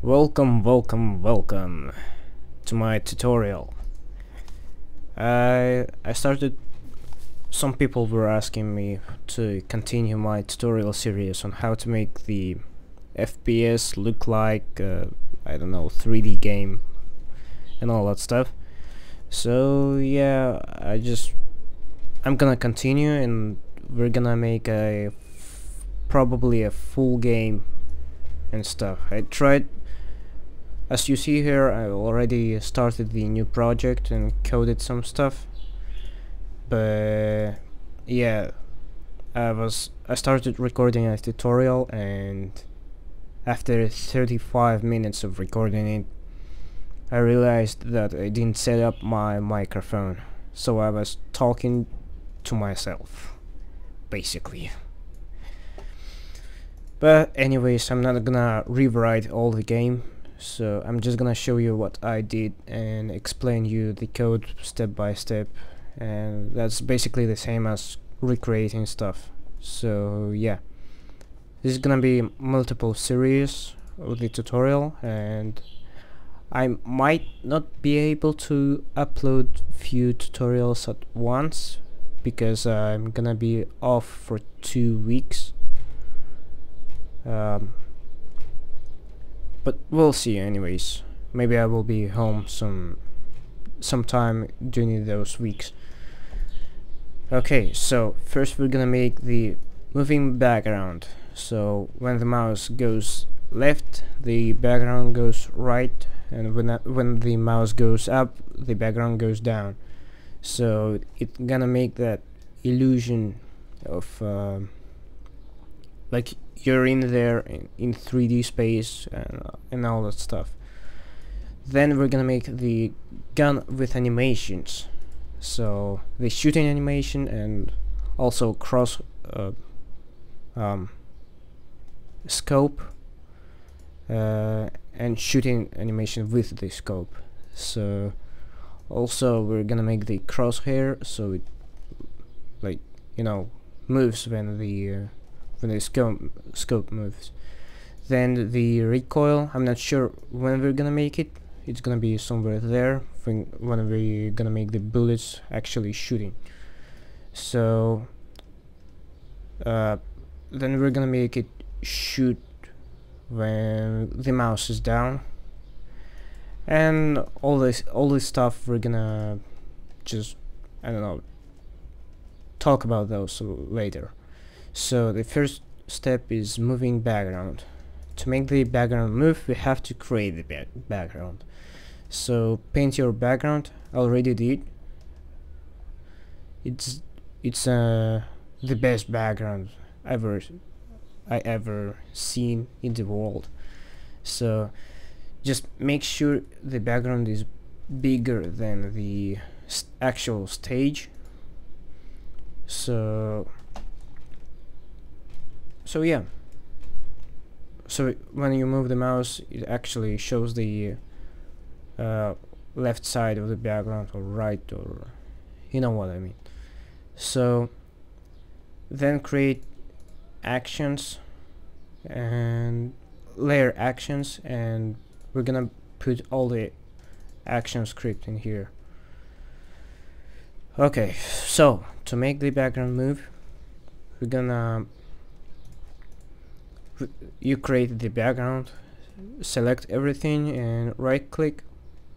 Welcome to my tutorial. I started. Some people were asking me to continue my tutorial series on how to make the FPS look like I don't know, 3D game and all that stuff. So yeah, I'm gonna continue, and we're gonna make probably a full game and stuff. I tried. As you see here, I already started the new project and coded some stuff, but yeah, I started recording a tutorial, and after 35 minutes of recording it, I realized that I didn't set up my microphone, so I was talking to myself, basically. But anyways, I'm not gonna rewrite all the game. So I'm just gonna show you what I did and explain you the code step by step, and that's basically the same as recreating stuff. So yeah, this is gonna be multiple series of the tutorial, and I might not be able to upload few tutorials at once because I'm gonna be off for 2 weeks. But we'll see anyways. Maybe I will be home sometime during those weeks. Okay, so first we're gonna make the moving background. So when the mouse goes left, the background goes right, and when the mouse goes up, the background goes down. So it's gonna make that illusion of like you're in there in 3D space and all that stuff. Then we're gonna make the gun with animations, so the shooting animation and also cross scope and shooting animation with the scope. So also we're gonna make the crosshair so it, like, you know, moves when the scope moves. Then the recoil, I'm not sure when we're gonna make it. It's gonna be somewhere there when we're gonna make the bullets actually shooting. So then we're gonna make it shoot when the mouse is down, and all this stuff we're gonna just, I don't know, talk about those later. So the first step is moving background. To make the background move, we have to create the background. So paint your background. I already did. It's the best background I ever seen in the world. So just make sure the background is bigger than the actual stage. So yeah, so when you move the mouse, it actually shows the left side of the background, or right, or you know what I mean. So then create actions and layer actions, and we're gonna put all the action script in here. Okay, so to make the background move, we're gonna you create the background, select everything and right click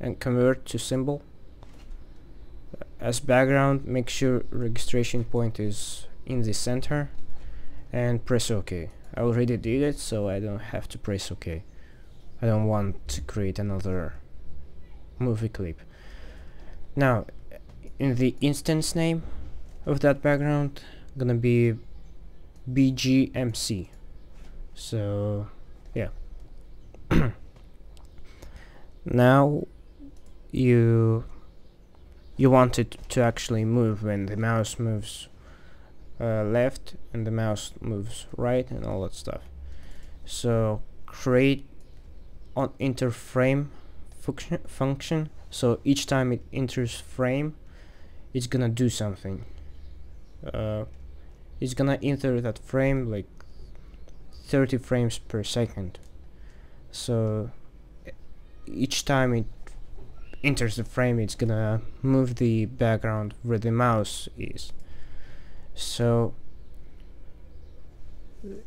and convert to symbol. As background, make sure registration point is in the center and press OK. I already did it, so I don't have to press OK. I don't want to create another movie clip. Now in the instance name of that background, gonna be BGMC. So yeah. Now you want it to actually move when the mouse moves left and the mouse moves right and all that stuff. So create on interframe function. So each time it enters frame, it's gonna do something. It's gonna enter that frame like 30 frames per second. So each time it enters the frame, it's gonna move the background where the mouse is. So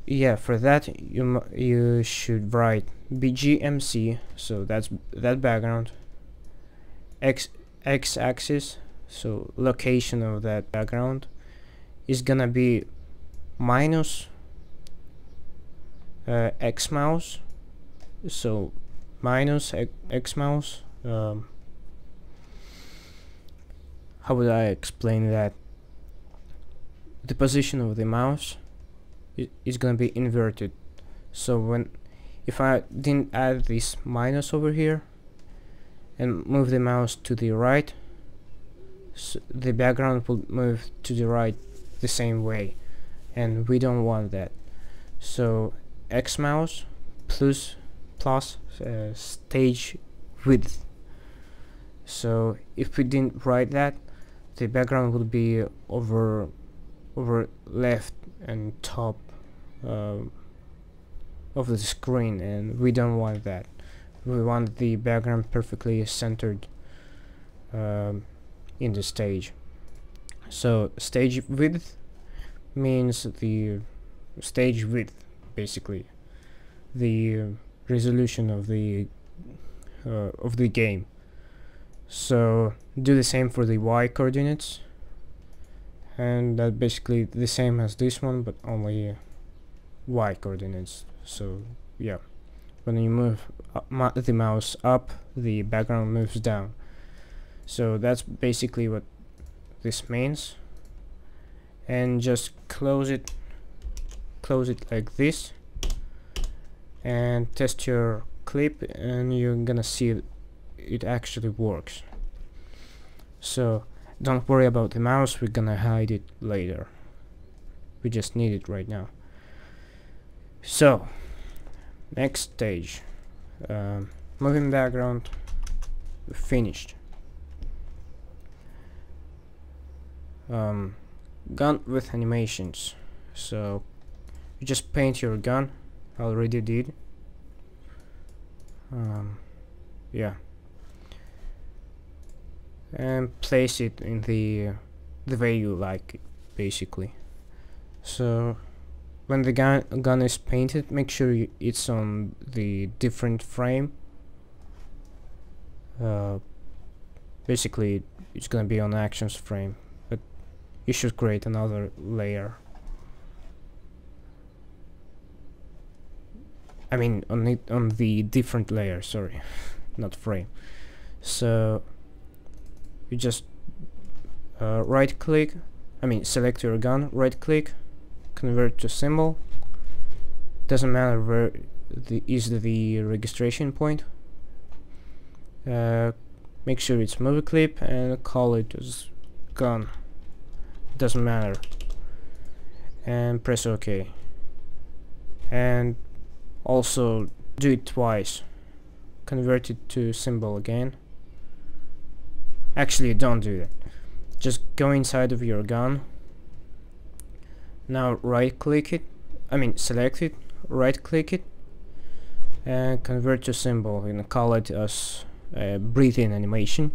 yeah, for that you should write bgmc, so that's that background, x-axis, so location of that background is gonna be minus x mouse, so minus x mouse. How would I explain that? The position of the mouse is gonna be inverted. So if I didn't add this minus over here and move the mouse to the right, so the background will move to the right the same way, and we don't want that. So x mouse plus stage width. So if we didn't write that, the background would be over left and top of the screen, and we don't want that. We want the background perfectly centered in the stage. So stage width means the stage width, basically the resolution of the game. So do the same for the y coordinates, and that basically the same as this one, but only y coordinates. So yeah, when you move the mouse up, the background moves down. So that's basically what this means. And just close it like this and test your clip, and you're gonna see it actually works. So don't worry about the mouse, we're gonna hide it later. We just need it right now. So next stage, moving background, finished. Gun with animations. So you just paint your gun. I already did. Yeah, and place it in the way you like it, basically. So when the gun is painted, make sure it's on the different frame. Basically it's gonna be on actions frame, but you should create another layer. I mean on the different layer, sorry, not frame. So you just right click, select your gun, right click, convert to symbol. Doesn't matter where is the registration point. Make sure it's movie clip and call it as gun. Doesn't matter. And press OK. And also do it twice. Convert it to symbol again. Actually, don't do that. Just go inside of your gun. Now right click it, select it, right click it, and convert to symbol and call it as breathe-in animation.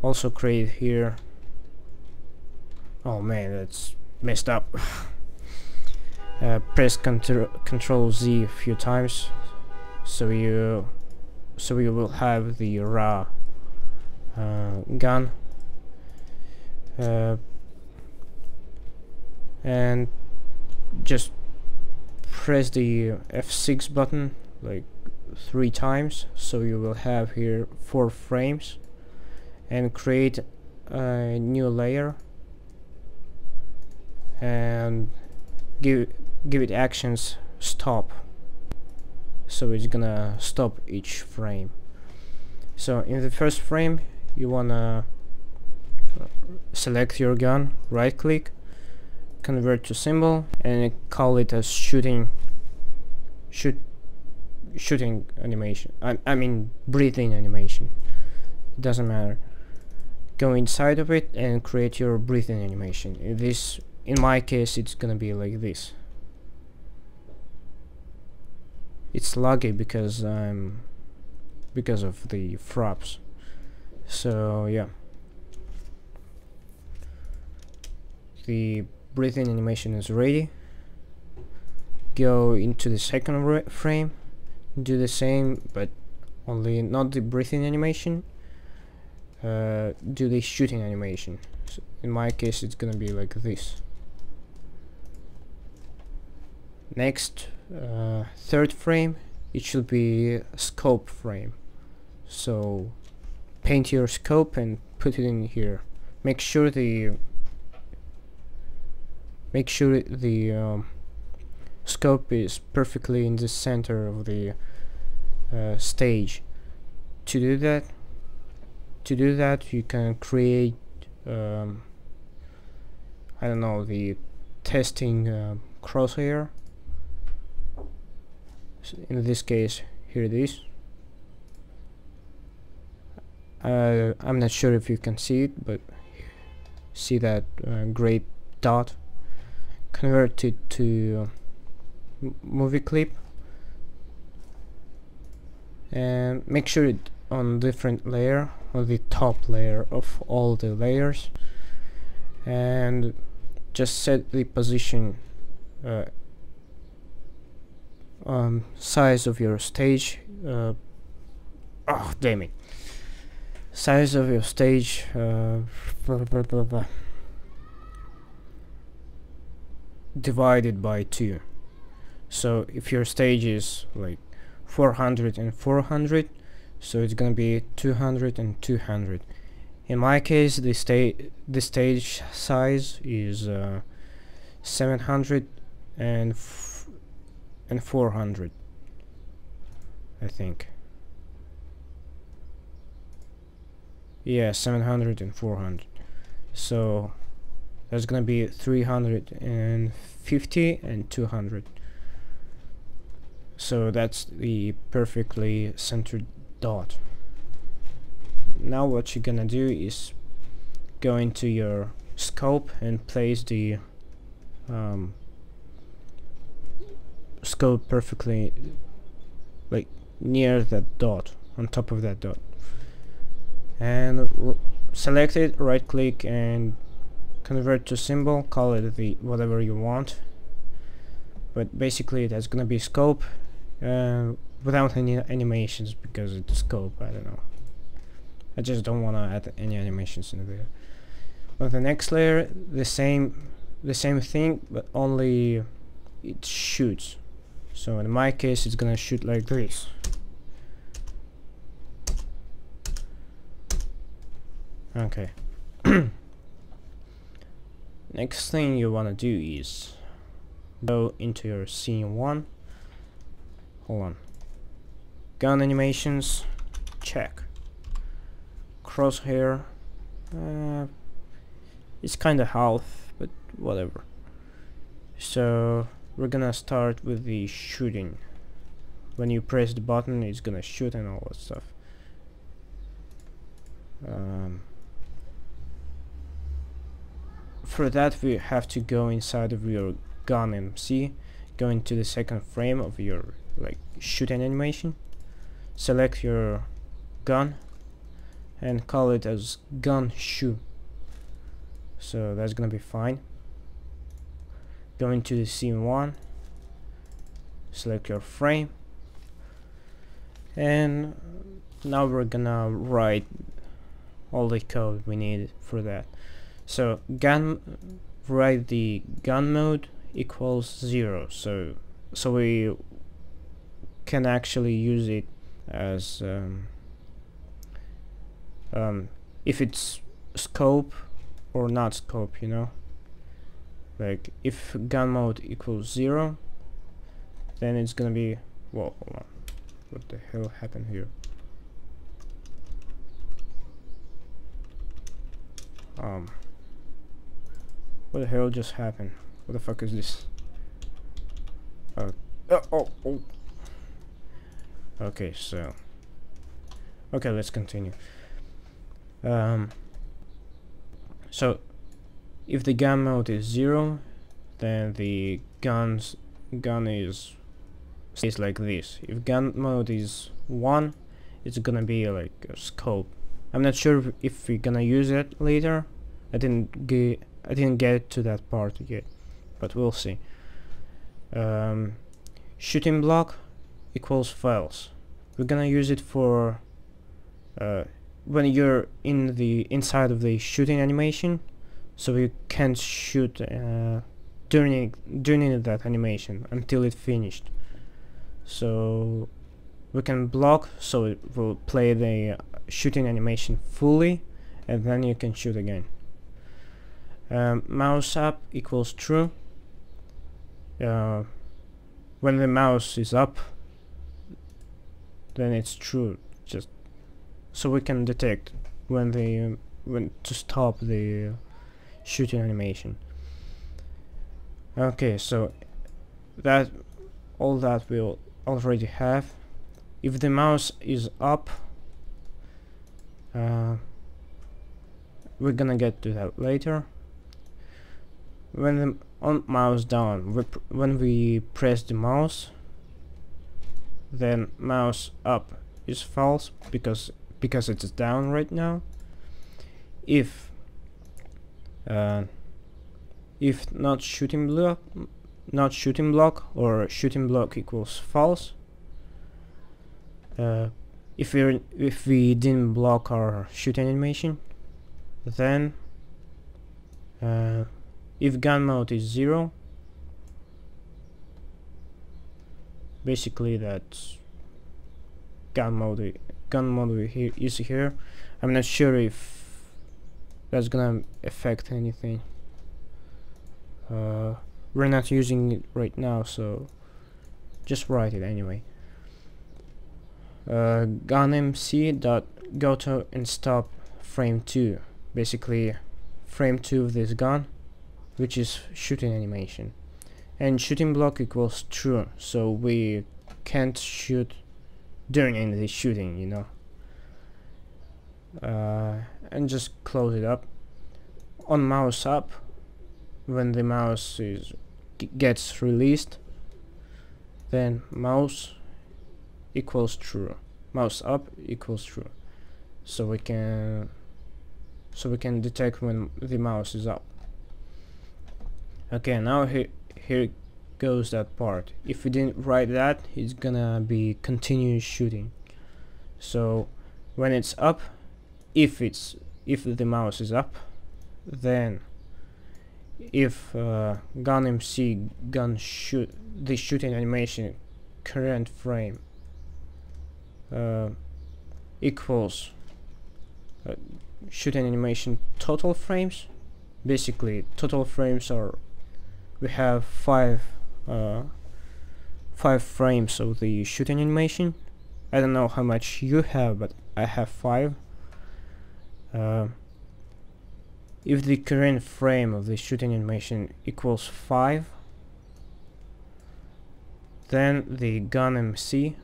Also create here. Oh man, that's messed up. Press Control Z a few times, so you will have the raw gun. And just press the F6 button like 3 times, so you will have here 4 frames, and create a new layer and give it actions stop, so it's gonna stop each frame. So in the first frame you wanna select your gun, right click, convert to symbol, and call it as shooting animation. I mean breathing animation. It doesn't matter. Go inside of it and create your breathing animation. In my case, it's gonna be like this. It's laggy because I'm because of the fraps. So yeah, the breathing animation is ready. Go into the second frame, do the same, but only not the breathing animation. Do the shooting animation. So in my case it's gonna be like this. Next, third frame, it should be a scope frame. So paint your scope and put it in here. Make sure the scope is perfectly in the center of the stage. To do that you can create I don't know, the testing crosshair. So in this case, here it is. I'm not sure if you can see it, but see that gray dot. Convert it to movie clip and make sure it on different layer, on the top layer of all the layers, and just set the position size of your stage. Oh damn it, size of your stage divided by 2. So if your stage is like 400 and 400, so it's gonna be 200 and 200. In my case, the stage size is 700 and 400, I think. Yeah, 700 and 400. So that's gonna be 350 and 200. So that's the perfectly centered dot. Now what you're gonna do is go into your scope and place the scope perfectly like near that dot, on top of that dot, and select it, right click and convert to symbol, call it the whatever you want, but basically that's gonna be scope without any animations, because it's scope. I don't know, I just don't want to add any animations in the video. On the next layer, the same thing, but only it shoots. So in my case it's gonna shoot like this. Okay. Next thing you wanna do is go into your scene 1. Hold on. Gun animations, check. Crosshair, it's kinda half, but whatever. So we're gonna start with the shooting. When you press the button, it's gonna shoot and all that stuff. For that we have to go inside of your gun MC, go into the second frame of your like shooting animation, select your gun and call it as gun shoot. So that's gonna be fine. Go into the scene 1, select your frame, and now we're gonna write all the code we need for that. So write the gun mode equals 0, so we can actually use it as if it's scope or not scope, you know. Like if gun mode equals 0, then it's gonna be, whoa, hold on, what the hell happened here? What the hell just happened? What the fuck is this? Oh. Okay, so okay, let's continue. So if the gun mode is 0, then the gun is like this. If gun mode is 1, it's gonna be like a scope. I'm not sure if we're gonna use it later. I didn't get to that part yet, but we'll see. Shooting block equals files. We're gonna use it for when you're in the inside of the shooting animation, so you can't shoot during that animation until it finished. So we can block, so it will play the shooting animation fully, and then you can shoot again. Mouse up equals true. When the mouse is up, then it's true, just so we can detect when to stop the shooting animation. Okay, so that all that we'll already have. If the mouse is up, we're gonna get to that later. When the mouse down, when we press the mouse, then mouse up is false because it's down right now. If not shooting block or shooting block equals false, if we didn't block our shooting animation, then if gun mode is 0, basically that's gun mode is here. I'm not sure if that's gonna affect anything. We're not using it right now, so just write it anyway. Gun MC dot go to and stop frame 2, basically frame 2 of this gun, which is shooting animation, and shooting block equals true, so we can't shoot during the shooting, you know. And just close it up. On mouse up, when the mouse gets released, then mouse equals true, mouse up equals true, so we can detect when the mouse is up. Okay, now here goes that part. If we didn't write that, it's gonna be continuous shooting. So when it's up, if the mouse is up, then if gun MC the shooting animation current frame equals shooting animation total frames. Basically, total frames are, we have five frames of the shooting animation. I don't know how much you have, but I have 5. If the current frame of the shooting animation equals 5, then the gun MC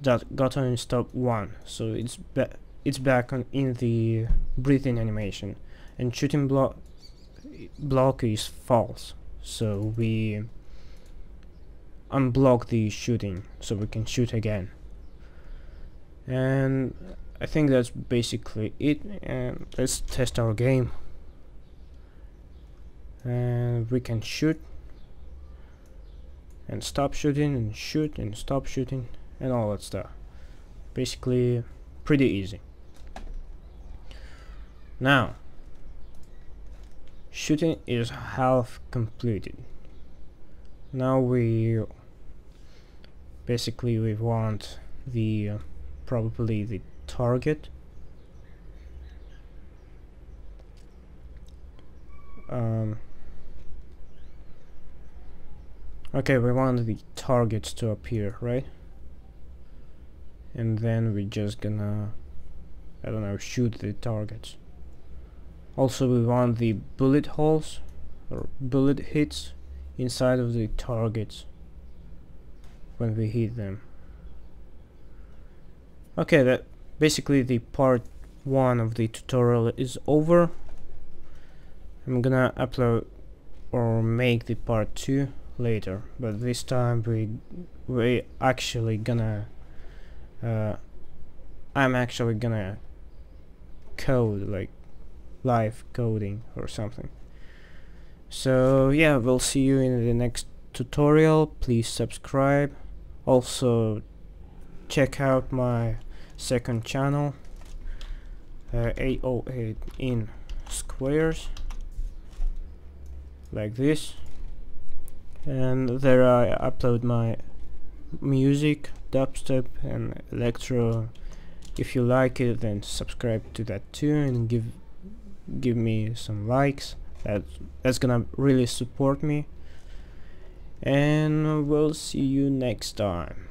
got on stop 1, so it's back in the breathing animation, and shooting block is false, so we unblock the shooting so we can shoot again. And I think that's basically it, and let's test our game. And we can shoot and stop shooting and shoot and stop shooting and all that stuff. Basically pretty easy. Now shooting is half completed. Now we want the probably the target. Okay, we want the targets to appear, right? And then we're just gonna, I don't know, shoot the targets. Also, we want the bullet holes or bullet hits inside of the targets when we hit them. Okay, that basically the part 1 of the tutorial is over. I'm gonna upload or make the part 2 later, but this time we actually gonna I'm actually gonna code, like live coding or something. So yeah, we'll see you in the next tutorial. Please subscribe. Also check out my second channel, 808 in squares, like this, and there I upload my music, dubstep and electro. If you like it, then subscribe to that too, and give me some likes. That's gonna really support me, and we'll see you next time.